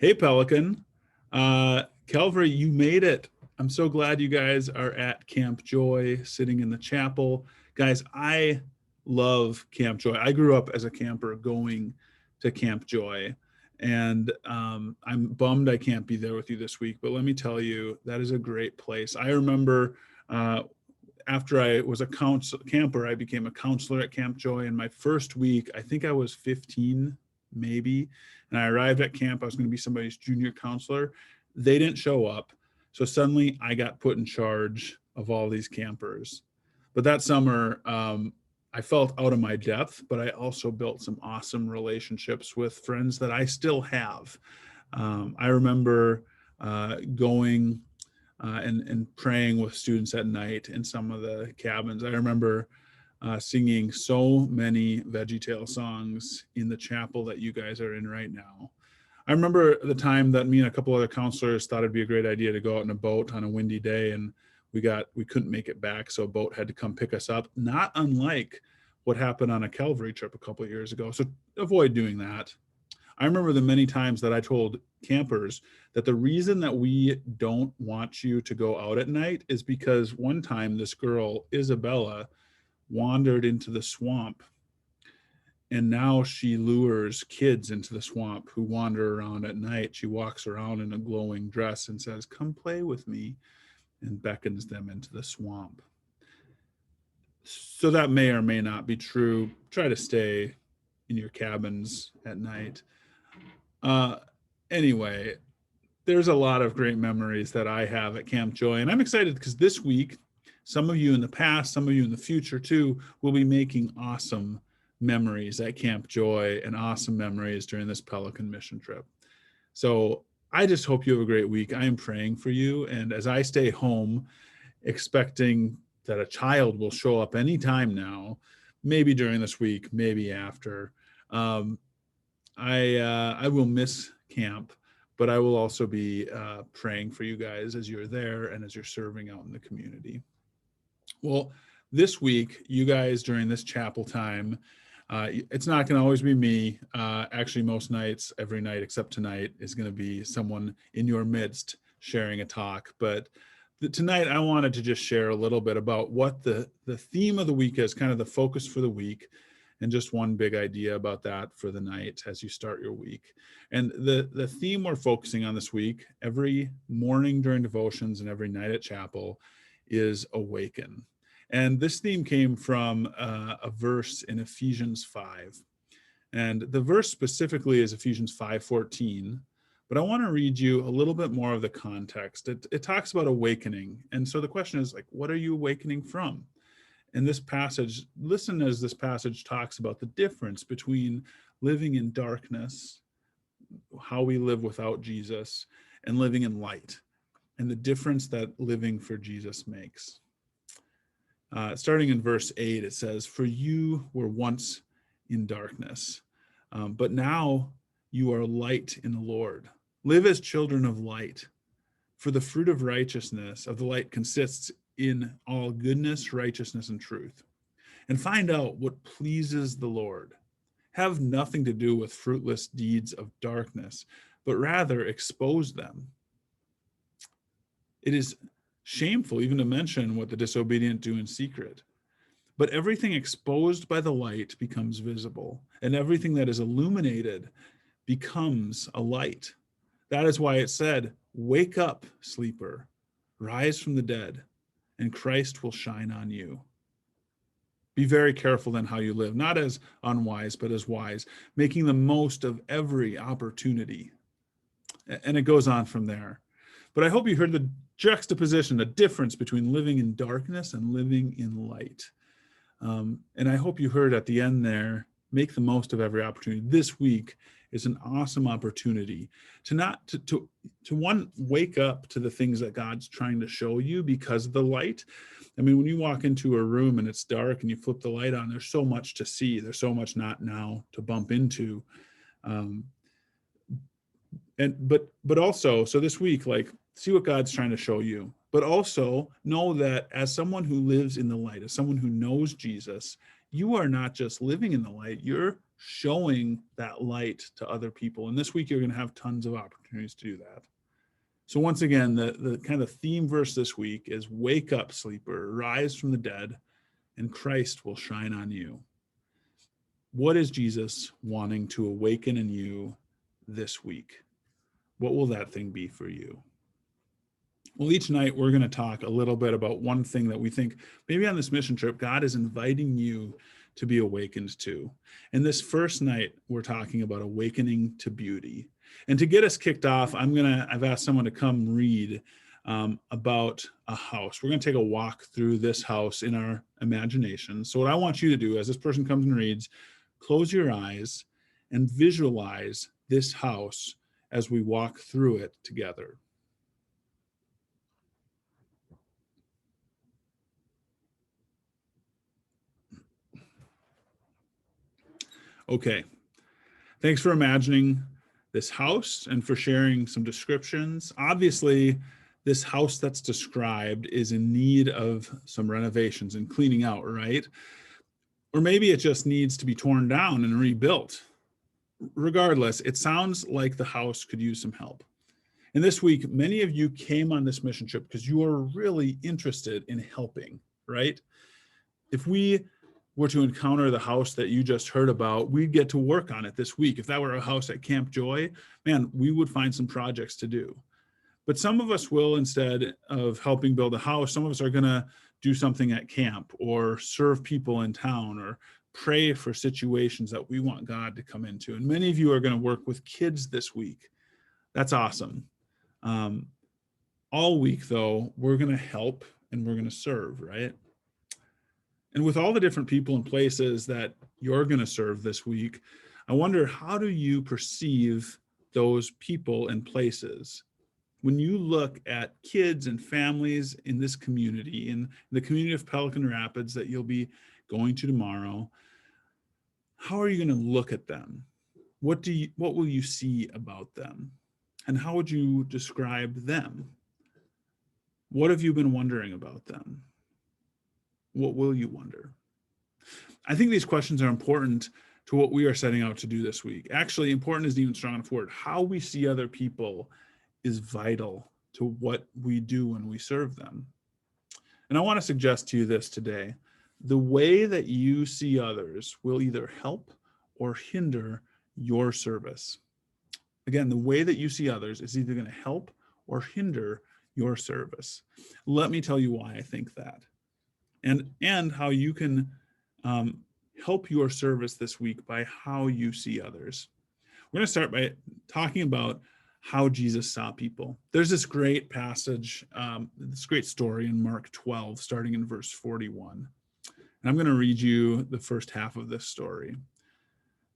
Hey, Pelican. Calvary, you made it. I'm so glad you guys are at Camp Joy, sitting in the chapel. Guys, I love Camp Joy. I grew up as a camper going to Camp Joy, and I'm bummed I can't be there with you this week, but let me tell you, that is a great place. I remember uh, after I was a camper, I became a counselor at Camp Joy. In my first week, I think I was 15, maybe, and I arrived at camp. I was going to be somebody's junior counselor. They didn't show up. So suddenly I got put in charge of all these campers. But that summer, I felt out of my depth, but I also built some awesome relationships with friends that I still have. I remember going and praying with students at night in some of the cabins. I remember singing so many VeggieTale songs in the chapel that you guys are in right now. I remember the time that me and a couple other counselors thought it'd be a great idea to go out in a boat on a windy day, and we couldn't make it back, so a boat had to come pick us up. Not unlike what happened on a Calvary trip a couple of years ago. So avoid doing that. I remember the many times that I told campers that the reason that we don't want you to go out at night is because one time this girl, Isabella, wandered into the swamp, and now she lures kids into the swamp who wander around at night. She walks around in a glowing dress and says, "Come play with me," and beckons them into the swamp. So that may or may not be true. Try to stay in your cabins at night. Uh, anyway, there's a lot of great memories that I have at Camp Joy, and I'm excited because this week, some of you in the past, some of you in the future too, will be making awesome memories at Camp Joy and awesome memories during this Pelican mission trip. So I just hope you have a great week. I am praying for you, and as I stay home, expecting that a child will show up anytime now, maybe during this week, maybe after. Um, I will miss camp, but I will also be praying for you guys as you're there and as you're serving out in the community. Well, this week, you guys during this chapel time, it's not going to always be me. Actually, most nights, every night except tonight, is going to be someone in your midst sharing a talk. But tonight, I wanted to just share a little bit about what the theme of the week is, kind of the focus for the week, and just one big idea about that for the night as you start your week. And the theme we're focusing on this week, every morning during devotions and every night at chapel, is Awaken. And this theme came from a verse in Ephesians 5. And the verse specifically is Ephesians 5:14. But I want to read you a little bit more of the context. It talks about awakening. And so the question is, like, what are you awakening from? In this passage, listen as this passage talks about the difference between living in darkness, how we live without Jesus, and living in light, and the difference that living for Jesus makes. Starting in verse 8, it says, "For you were once in darkness, but now you are light in the Lord. Live as children of light. For the fruit of righteousness of the light consists in all goodness, righteousness, and truth. And find out what pleases the Lord. Have nothing to do with fruitless deeds of darkness, but rather expose them. It is shameful even to mention what the disobedient do in secret. But everything exposed by the light becomes visible, and everything that is illuminated becomes a light. That is why it said, 'Wake up, sleeper, rise from the dead, and Christ will shine on you.' Be very careful then how you live, not as unwise, but as wise, making the most of every opportunity." And it goes on from there. But I hope you heard the juxtaposition, the difference between living in darkness and living in light. And I hope you heard at the end there, make the most of every opportunity. This week is an awesome opportunity to one, wake up to the things that God's trying to show you because of the light. I mean, when you walk into a room and it's dark and you flip the light on, there's so much to see. There's so much not now to bump into. But also, so this week, like, see what God's trying to show you, but also know that as someone who lives in the light, as someone who knows Jesus, you are not just living in the light, you're showing that light to other people. And this week, you're going to have tons of opportunities to do that. So once again, the kind of theme verse this week is wake up, sleeper, rise from the dead, and Christ will shine on you. What is Jesus wanting to awaken in you this week? What will that thing be for you? Well, each night we're going to talk a little bit about one thing that we think maybe on this mission trip, God is inviting you to be awakened to. And this first night, we're talking about awakening to beauty. And to get us kicked off, I've asked someone to come read about a house. We're going to take a walk through this house in our imagination. So what I want you to do as this person comes and reads, close your eyes and visualize this house as we walk through it together. Okay, thanks for imagining this house and for sharing some descriptions. Obviously, this house that's described is in need of some renovations and cleaning out, right? Or maybe it just needs to be torn down and rebuilt. Regardless, it sounds like the house could use some help. And this week, many of you came on this mission trip because you are really interested in helping, right? If we were to encounter the house that you just heard about, we'd get to work on it this week. If that were a house at Camp Joy, man, we would find some projects to do. But some of us will, instead of helping build a house, some of us are going to do something at camp or serve people in town or pray for situations that we want God to come into. And many of you are going to work with kids this week. That's awesome. All week, though, we're going to help and we're going to serve, right? And with all the different people and places that you're going to serve this week, I wonder, how do you perceive those people and places? When you look at kids and families in this community, in the community of Pelican Rapids that you'll be going to tomorrow, how are you going to look at them? What will you see about them? And how would you describe them? What have you been wondering about them? What will you wonder? I think these questions are important to what we are setting out to do this week. Actually, important is even strong enough word. How we see other people is vital to what we do when we serve them. And I want to suggest to you this today. The way that you see others will either help or hinder your service. Again, the way that you see others is either going to help or hinder your service. Let me tell you why I think that. And how you can help your service this week by how you see others. We're going to start by talking about how Jesus saw people. There's this great passage, this great story in Mark 12, starting in verse 41. And I'm going to read you the first half of this story.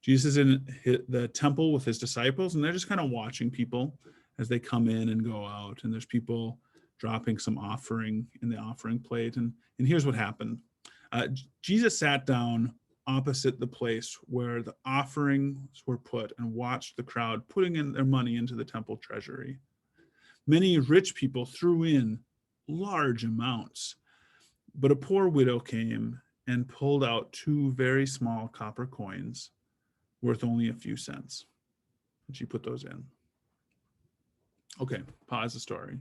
Jesus is in the temple with his disciples, and they're just kind of watching people as they come in and go out. And there's people dropping some offering in the offering plate. And here's what happened. Jesus sat down opposite the place where the offerings were put and watched the crowd putting in their money into the temple treasury. Many rich people threw in large amounts, but a poor widow came and pulled out 2 very small copper coins worth only a few cents. And she put those in. Okay, pause the story.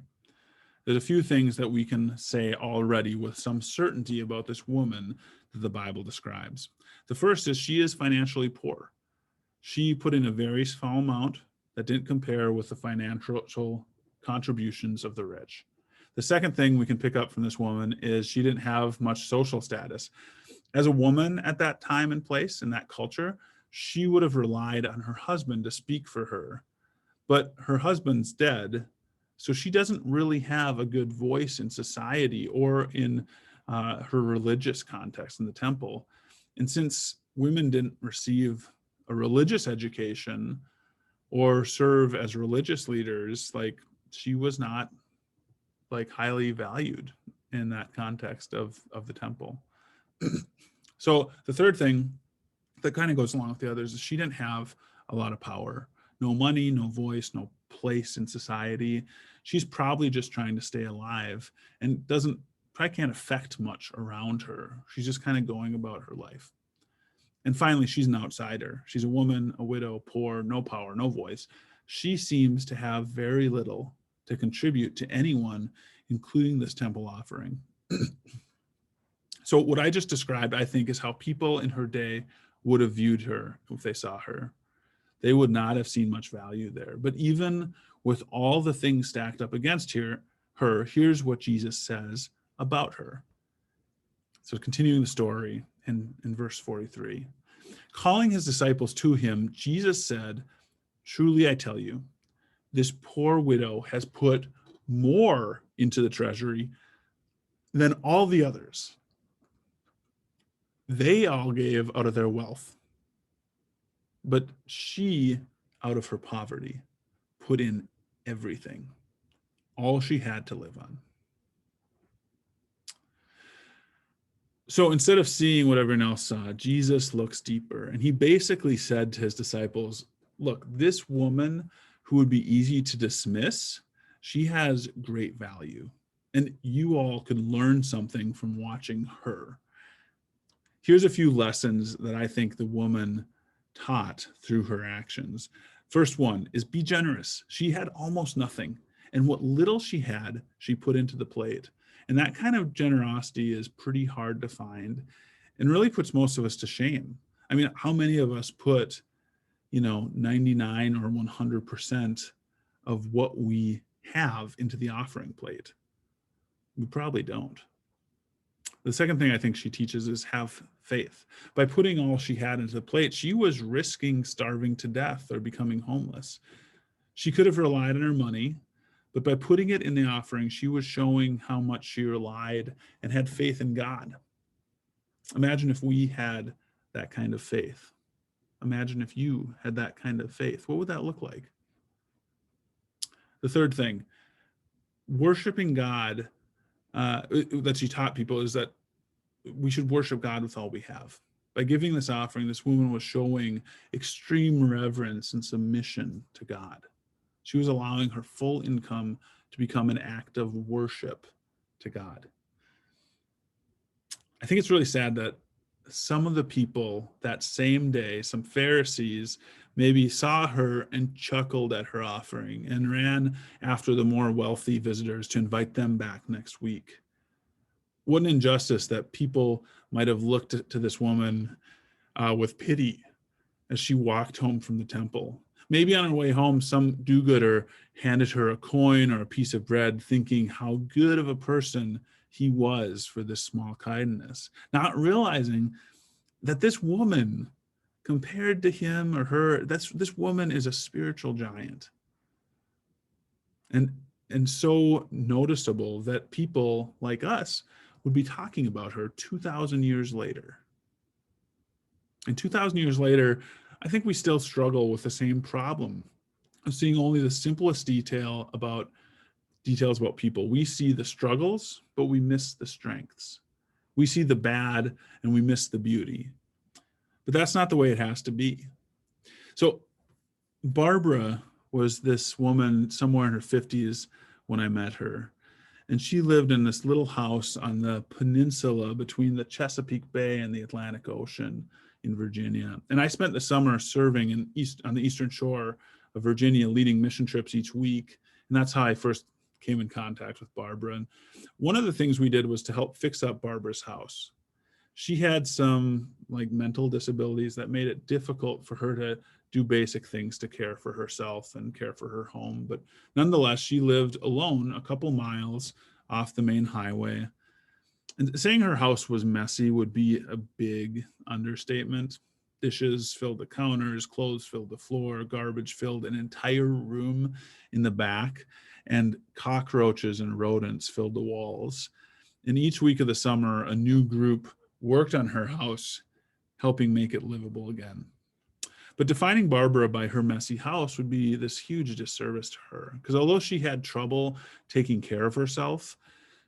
There's a few things that we can say already with some certainty about this woman that the Bible describes. The first is she is financially poor. She put in a very small amount that didn't compare with the financial contributions of the rich. The second thing we can pick up from this woman is she didn't have much social status. As a woman at that time and place in that culture, she would have relied on her husband to speak for her. But her husband's dead, so she doesn't really have a good voice in society or in her religious context in the temple. And since women didn't receive a religious education or serve as religious leaders, like, she was not like highly valued in that context of the temple. So the third thing that kind of goes along with the others is she didn't have a lot of power. No money, no voice, no place in society. She's probably just trying to stay alive and probably can't affect much around her. She's just kind of going about her life. And finally, she's an outsider. She's a woman, a widow, poor, no power, no voice. She seems to have very little to contribute to anyone, including this temple offering. So what I just described, I think, is how people in her day would have viewed her if they saw her. They would not have seen much value there. But even with all the things stacked up against her, here's what Jesus says about her. So continuing the story in verse 43. Calling his disciples to him, Jesus said, "Truly I tell you, this poor widow has put more into the treasury than all the others. They all gave out of their wealth, but she, out of her poverty, put in everything, all she had to live on." So instead of seeing what everyone else saw, Jesus looks deeper, and he basically said to his disciples, look, this woman who would be easy to dismiss, she has great value, and you all could learn something from watching her. Here's a few lessons that I think the woman taught through her actions. First one is be generous. She had almost nothing, and what little she had, she put into the plate. And that kind of generosity is pretty hard to find and really puts most of us to shame. I mean, how many of us put, 99 or 100% of what we have into the offering plate? We probably don't. The second thing I think she teaches is have faith. By putting all she had into the plate, she was risking starving to death or becoming homeless. She could have relied on her money, but by putting it in the offering, she was showing how much she relied and had faith in God. Imagine if we had that kind of faith. Imagine if you had that kind of faith. What would that look like? The third thing, worshiping God, that she taught people, is that we should worship God with all we have. By giving this offering, this woman was showing extreme reverence and submission to God. She was allowing her full income to become an act of worship to God. I think it's really sad that some of the people that same day, some Pharisees, maybe saw her and chuckled at her offering and ran after the more wealthy visitors to invite them back next week. What an injustice that people might have looked to this woman with pity as she walked home from the temple. Maybe on her way home, some do-gooder handed her a coin or a piece of bread, thinking how good of a person he was for this small kindness, not realizing that this woman, compared to him or her, this woman is a spiritual giant. And so noticeable that people like us would be talking about her 2,000 years later. And 2,000 years later, I think we still struggle with the same problem of seeing only the simplest details about people. We see the struggles, but we miss the strengths. We see the bad and we miss the beauty. But that's not the way it has to be. So Barbara was this woman somewhere in her 50s when I met her. And she lived in this little house on the peninsula between the Chesapeake Bay and the Atlantic Ocean in Virginia. And I spent the summer serving on the eastern shore of Virginia, leading mission trips each week. And that's how I first came in contact with Barbara. And one of the things we did was to help fix up Barbara's house. She had some mental disabilities that made it difficult for her to do basic things to care for herself and care for her home. But nonetheless, she lived alone a couple miles off the main highway. And saying her house was messy would be a big understatement. Dishes filled the counters, clothes filled the floor, garbage filled an entire room in the back, and cockroaches and rodents filled the walls. And each week of the summer, a new group worked on her house, helping make it livable again. But defining Barbara by her messy house would be this huge disservice to her, because although she had trouble taking care of herself,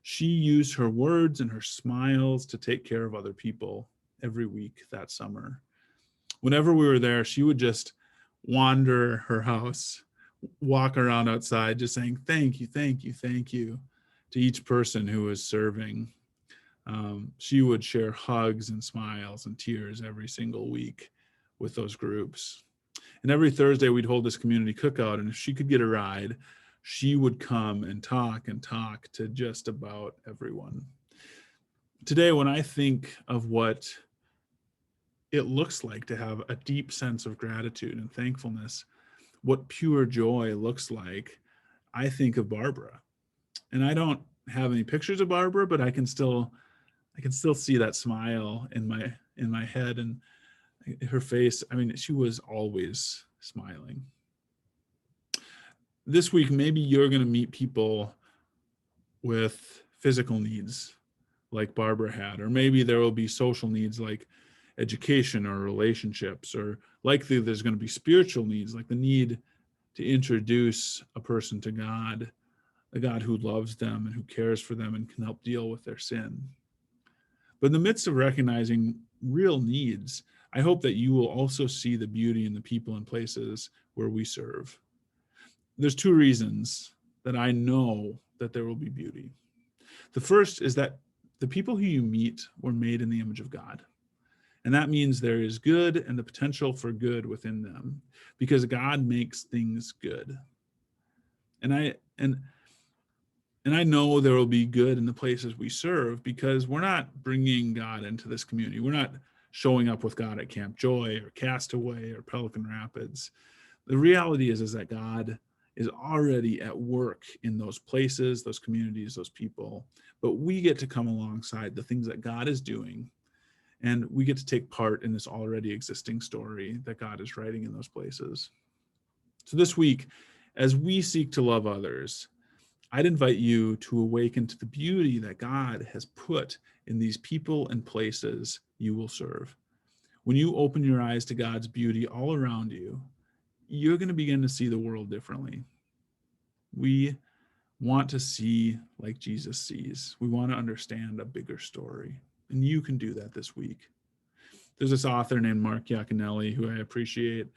she used her words and her smiles to take care of other people every week that summer. Whenever we were there, she would just wander her house, walk around outside, just saying, thank you, thank you, thank you to each person who was serving. She would share hugs and smiles and tears every single week with those groups. And every Thursday we'd hold this community cookout, and if she could get a ride, she would come and talk to just about everyone. Today, when I think of what it looks like to have a deep sense of gratitude and thankfulness, what pure joy looks like, I think of Barbara. And I don't have any pictures of Barbara, but I can still see that smile in my head and her face. I mean, she was always smiling. This week, maybe you're going to meet people with physical needs like Barbara had, or maybe there will be social needs like education or relationships, or likely there's going to be spiritual needs like the need to introduce a person to God, a God who loves them and who cares for them and can help deal with their sin. But in the midst of recognizing real needs, I hope that you will also see the beauty in the people and places where we serve. There's two reasons that I know that there will be beauty. The first is that the people who you meet were made in the image of God. And that means there is good and the potential for good within them because God makes things good. And I know there will be good in the places we serve because we're not bringing God into this community. We're not showing up with God at Camp Joy or Castaway or Pelican Rapids. The reality is that God is already at work in those places, those communities, those people. But we get to come alongside the things that God is doing, and we get to take part in this already existing story that God is writing in those places. So this week, as we seek to love others, I'd invite you to awaken to the beauty that God has put in these people and places you will serve. When you open your eyes to God's beauty all around you, you're going to begin to see the world differently. We want to see like Jesus sees. We want to understand a bigger story. And you can do that this week. There's this author named Mark Yaconelli who I appreciate.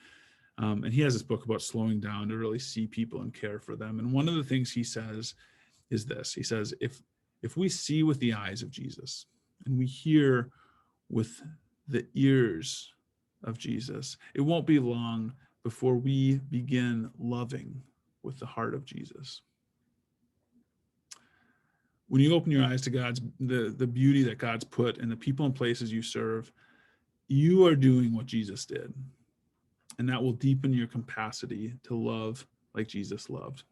And he has this book about slowing down to really see people and care for them. And one of the things he says is this. He says, if we see with the eyes of Jesus and we hear with the ears of Jesus, it won't be long before we begin loving with the heart of Jesus. When you open your eyes to the beauty that God's put in the people and places you serve, you are doing what Jesus did. And that will deepen your capacity to love like Jesus loved.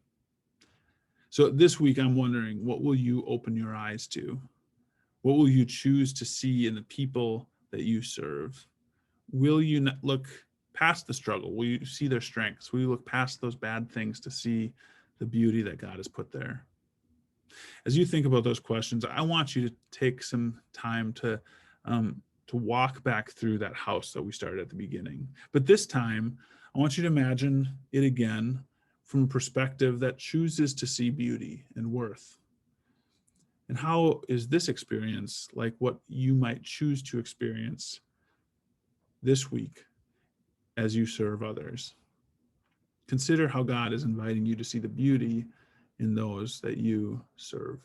So this week, I'm wondering, what will you open your eyes to? What will you choose to see in the people that you serve? Will you look past the struggle? Will you see their strengths? Will you look past those bad things to see the beauty that God has put there? As you think about those questions, I want you to take some time to walk back through that house that we started at the beginning. But this time, I want you to imagine it again from a perspective that chooses to see beauty and worth. And how is this experience like what you might choose to experience this week as you serve others? Consider how God is inviting you to see the beauty in those that you serve.